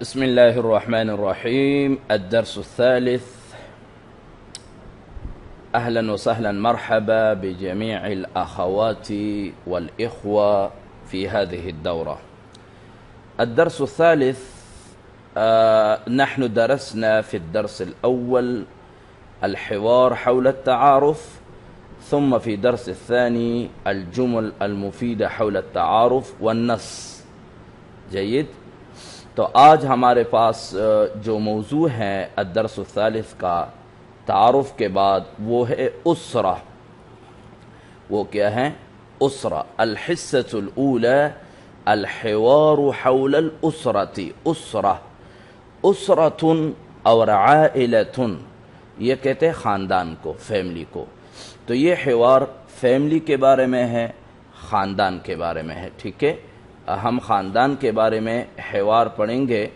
بسم الله الرحمن الرحيم. الدرس الثالث. أهلا وسهلا مرحبا بجميع الأخوات والإخوة في هذه الدورة. الدرس الثالث، نحن درسنا في الدرس الأول الحوار حول التعارف، ثم في الدرس الثاني الجمل المفيدة حول التعارف والنص. جيد. تو آج ہمارے پاس جو موضوع ہے الدرس الثالث کا تعارف کے بعد وہ ہے اسرہ. وہ کیا ہے؟ اسرہ. الحصۃ الاولی الحوار حول الاسرۃ. اسرہ، اسرۃ اور عائلۃ، یہ کہتے ہیں خاندان کو، فیملی کو. تو یہ حوار فیملی کے بارے میں ہے، خاندان کے بارے میں ہے. ٹھیک ہے، ہم خاندان کے بارے میں حوار پڑھیں گے،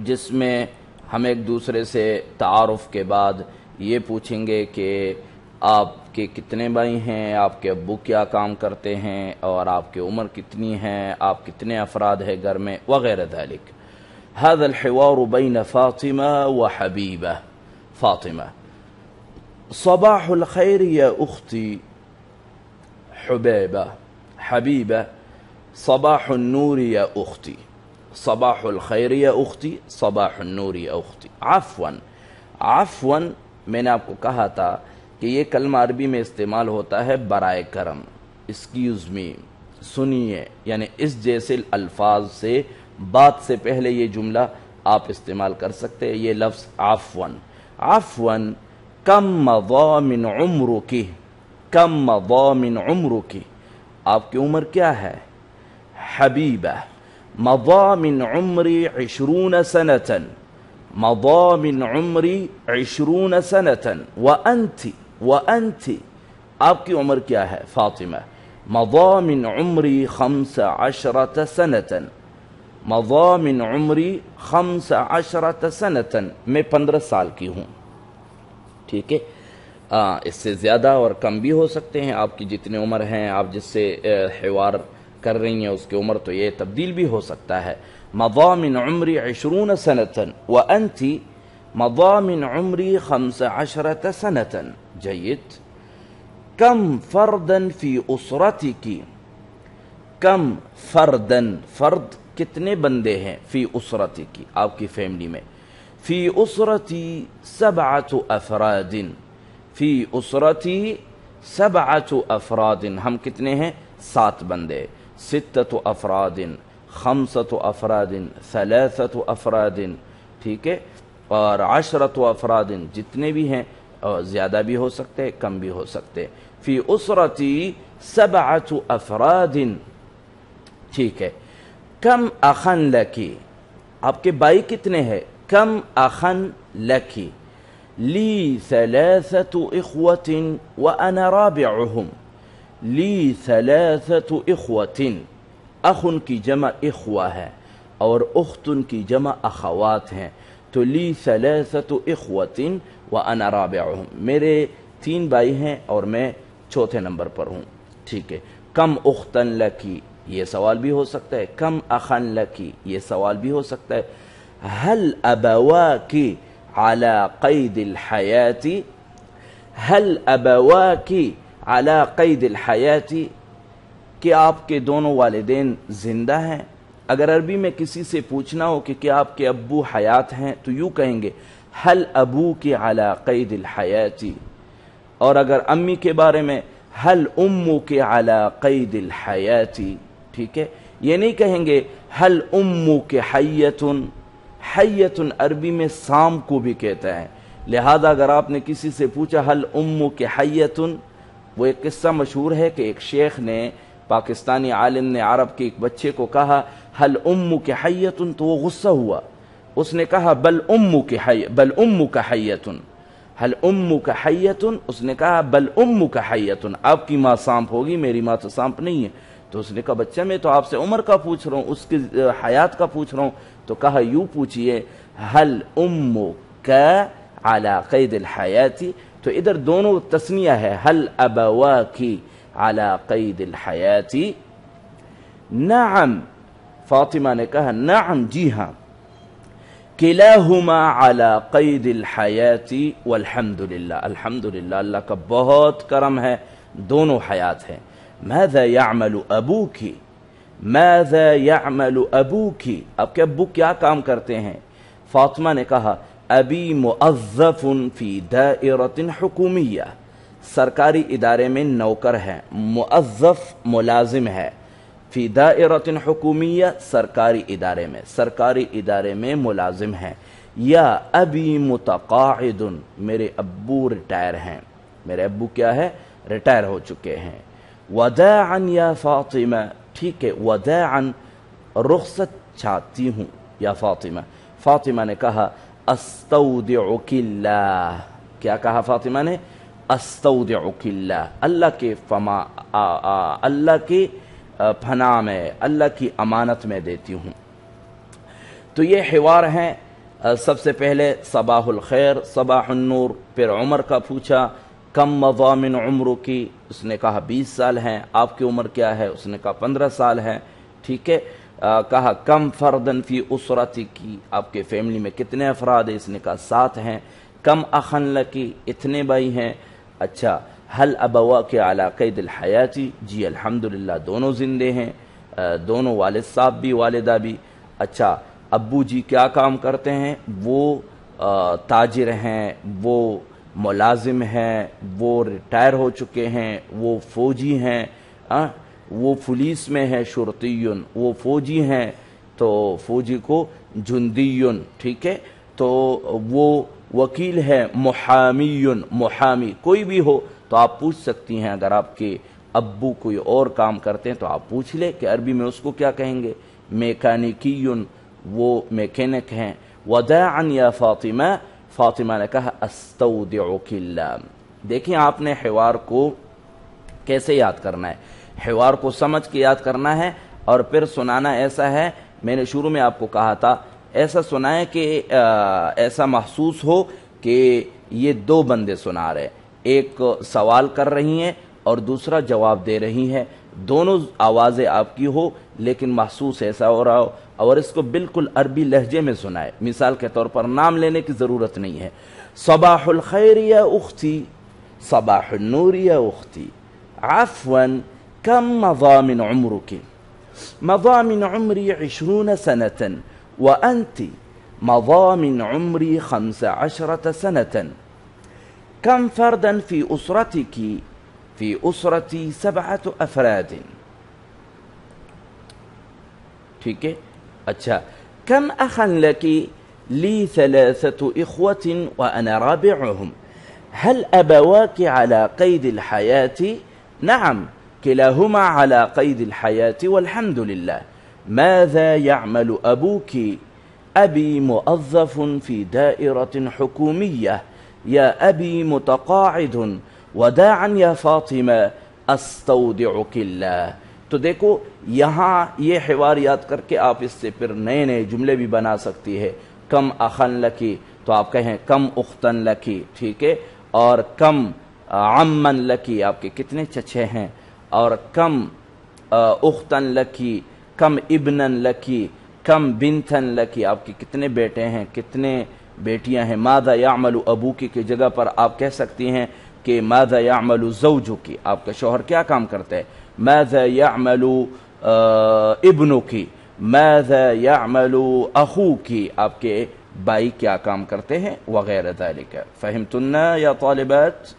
جس میں ہم ایک دوسرے سے تعارف کے بعد یہ پوچھیں گے کہ آپ کے کتنے بھائی ہیں، آپ کے ابو کیا کام کرتے ہیں، اور آپ کی عمر کتنی ہے، آپ کتنے افراد ہیں گھر میں، وغیرہ ذالک. هذا الحوار بين فاطمة وحبيبة. فاطمة: صباح الخير يا أختي حبيبة. حبيبة: صباح النور يا أختي. صباح الخير يا أختي، صباح النور يا أختي. عفوا میں نے آپ کو کہا تھا کہ یہ کلمہ عربی میں استعمال ہوتا ہے برائے کرم، اسکیوز می، سنیے، یعنی اس جیسے الفاظ سے بات سے پہلے یہ جملہ آپ استعمال کر سکتے ہیں. یہ لفظ عفوا. کم مضى من عمرك. کم مضى من عمرك، آپ کی عمر کیا ہے؟ حبیبہ: مضى من عمری 20 سنة. مضى من عمری 20 سنة. وأنت آپ کی عمر کیا ہے؟ فاطمہ: مضى من عمری 15 سنة. مضى من عمری 15 سنة. میں 15 سال کی ہوں. ٹھیک ہے، اس سے زیادہ اور کم بھی ہو سکتے ہیں. آپ کی جتنی عمر ہیں، آپ جس سے حوار کر رہی ہیں اس کی عمر تو یہ تبدیل بھی ہو سکتا ہے. مضى من عمری 20 سنة وأنت مضى من عمری 15 سنة. جيد. كم فردا في أسرتك. کم فردن، فرد کتنے بندے ہیں، فی اسرتی کی، آپ کی فیملی میں. فی اسرتی 7 افراد. فی اسرتی 7 افراد، ہم کتنے ہیں؟ 7 بندے. 6 افراد، 5 افراد، 3 افراد. ٹھیک ہے، اور 10 افراد، جتنے بھی ہیں، زیادہ بھی ہو سکتے، کم بھی ہو سکتے. فی اسرتی 7 افراد. ٹھیک ہے. کم اخن لکی، آپ کے بھائی کتنے ہیں؟ کم اخن لکی. لی 3 اخوة وانا رابعهم. لی 3 اخوة، اخن کی جمع اخوہ ہے اور اختن کی جمع اخوات ہیں. تو لی 3 اخوة وانا رابعهم، میرے 3 بھائی ہیں اور میں چوتھے نمبر پر ہوں. ٹھیک ہے. کم اختن لکی، یہ سوال بھی ہو سکتا ہے. کم اخن لکی، یہ سوال بھی ہو سکتا ہے. هل ابواکی علی قید الحیات. هل ابواکی علی قید الحیات، کہ آپ کے دونوں والدین زندہ ہیں. اگر عربی میں کسی سے پوچھنا ہو کہ کیا آپ کے ابو حیات ہیں تو یوں کہیں گے هل ابوکی علی قید الحیات. اور اگر امی کے بارے میں هل امکی علی قید الحیات. ٹھیک ہے، یہ نہیں کہیں گے هل امک حیۃ. حیۃ عربی میں سام کو بھی کہتا ہے. لہذا اگر آپ نے کسی سے پوچھا هل امک حیۃ، وہ ایک قصہ مشہور ہے کہ ایک شیخ نے، پاکستانی عالم نے عرب کے ایک بچے کو کہا هل امک حیۃ، تو وہ غصہ ہوا. اس نے کہا بل امک حیۃ. هل امک حیۃ، اس نے کہا بل امک حیۃ، آپ کی ماں سانپ ہوگی، میری ماں تو سانپ نہیں ہے. تو اس نے کہا بچہ میں تو آپ سے عمر کا پوچھ رہا ہوں، اس کی حیات کا پوچھ رہا ہوں. تو کہا یوں پوچھئے هل امک علی قید الحیات. تو ادھر دونوں تثنیہ ہے، هل ابواکی علی قید الحیات. نعم फातिमा ने कहा नअम, जी हाँ, किलाहुमा अला क़ैदिल हयाती वल्हम्दुलिल्लाह, अल्हम्दुलिल्लाह, अल्लाह का बहुत करम है, दोनों हयात हैं। माज़ा यअमलु अबूकी, माज़ा यअमलु अबूकी, आपके अब्बू क्या काम करते हैं? फातिमा ने कहा अबी मुअज़्ज़फ़ुन फ़ी दाइरतिन हुकूमिया, सरकारी इदारे में नौकर है, मुअज़्ज़फ़ मुलाजिम है, फ़ी दाइरतिन हुकूमिया, सरकारी इदारे में मुलाजिम है। या अबी मुतक़ाइदुन, मेरे अब्बू रिटायर हैं, मेरे अब्बू क्या है? रिटायर हो चुके हैं। वदाअन या फातिमा, ठीक है, वदाअन रुख़सत चाहती हूँ या फातिमा। फातिमा ने कहा अस्तौदिउकिल्लाह, क्या कहा फातिमा ने? अस्तौदिउकिल्लाह, अल्लाह के अल्लाह के फना में, अल्लाह की अमानत में देती हूँ। तो ये हिवार हैं। सबसे पहले सबाहुल खैर, सबाहुन नूर, फिर उमर का पूछा कम मज़ामिन उम्र की, उसने कहा 20 साल हैं। आपकी उम्र क्या है? उसने कहा 15 साल है। ठीक है। कहा कम फर्दन फी उसरती की, आपके फैमिली में कितने अफराद हैं? इसने कहा 7 हैं। कम अखन लकी, इतने भाई हैं। अच्छा, हल अबवा के अला क़ैदिल हयाती, जी अल्हम्दुलिल्लाह, दोनों जिंदे हैं, दोनों वालिद साहब भी वालिदा भी। अच्छा, अब्बू जी क्या काम करते हैं? वो ताजिर हैं, वो मुलाजिम हैं, वो रिटायर हो चुके हैं, वो फौजी हैं, वो पुलिस में है, शुरतियुन, वो फौजी हैं, तो फौजी को जुंदियुन, ठीक है। तो वो वकील है, मुहामियुन, मुहामी, कोई भी हो तो आप पूछ सकती हैं। अगर आपके अब्बू कोई और काम करते हैं तो आप पूछ ले कि अरबी में उसको क्या कहेंगे। मैकेनिकियुन, वो मैकेनिक हैं। वदाअन या फातिमा, फातिमा ने कहा अस्तौदिउकिल्लाह। देखिए आपने हिवार को कैसे याद करना है, हिवार को समझ के याद करना है और फिर सुनाना ऐसा है, मैंने शुरू में आपको कहा था, ऐसा सुनाए कि ऐसा महसूस हो कि ये 2 बंदे सुना रहे, एक सवाल कर रही हैं और दूसरा जवाब दे रही है, दोनों आवाज़ें आपकी हो लेकिन महसूस ऐसा हो रहा हो। और इसको बिल्कुल अरबी लहजे में सुनाए। मिसाल के तौर पर नाम लेने की ज़रूरत नहीं है। सबाहुल खैर या उख्ती, सबाहुन नूर या उख्ती, अफ़वन कम मज़ामिन उम्रुकी, मज़ामिन उम्री 20 सनतन व अंती मज़ामिन उम्री 15 सनतन, कम फर्दन फ़ी उसरतिकी, फ़ी उसरती 7 अफराद। ठीक है। अच्छा, कम अखन लकी, ली 3 इख्वतिन व अना राबिउहुम, हल अबवाकी अला क़ैदिल हयाती, नअम, किलाहुमा अला क़ैदिल हयाती वल्हम्दुलिल्लाह। माज़ा यअमलु अबूकी, अबी मुअज़्ज़फ़ुन फ़ी दाइरतिन हुकूमिय्या, या अबी मुतक़ाइदुन, वदाअन या फातिमा अस्तौदिउकिल्लाह। तो देखो यहाँ ये हिवार याद करके आप इससे फिर नए नए जुमले भी बना सकती है। कम अखन लकी तो आप कहें कम उख्तन लकी, ठीक है। और कम अम्मन लकी, आपके कितने चचे हैं। और कम उख्तन लकी, कम इब्नन लकी, कम बिनतन लकी, आपके कितने बेटे हैं, कितने बेटियां हैं। माज़ा यामलु अबूकी की जगह पर आप कह सकती हैं कि माज़ा यामलु ज़ौजुकी, आपका शौहर क्या काम करता है। माज़ा यामलु इब्नुकी, माज़ा यामलु अखूकी, आपके भाई क्या काम करते हैं, वगैरह ज़ालिका। फ़हिमतुन्ना या तालिबात।